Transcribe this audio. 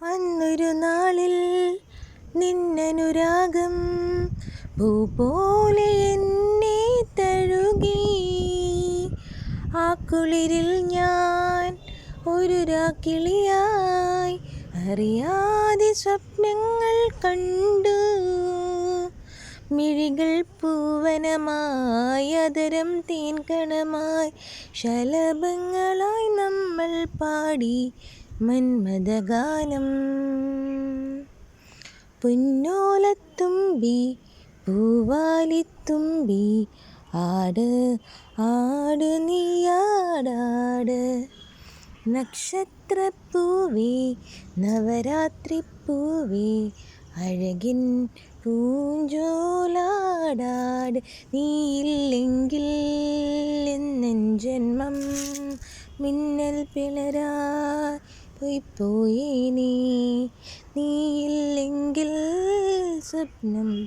അന്നൊരു നാളിൽ നിന്നനുരാഗം പൂ പോലെ എന്നെ തഴുകി. ആ കുളിരിൽ ഞാൻ ഒരു രാക്കിളിയായി അറിയാതെ സ്വപ്നങ്ങൾ കണ്ടു. മിഴികൾ പൂവനമായി, അതരം തേൻകണമായി, ശലഭങ്ങളായി നമ്മൾ പാടി മന്മഥഗാനം. പൊന്നോലത്തുമ്പി പൂവാലിത്തുമ്പി ആട് ആട് നീയാടാട്. നക്ഷത്രപ്പൂവേ നവരാത്രിപ്പൂവേ അഴകിൻ പൂഞ്ചോലാടാട്. നീയില്ലെങ്കിൽ എന്നെൻ ജന്മം മിന്നൽ പിളരായി പോയേനേ. നീയില്ലെങ്കിൽ സ്വപ്നം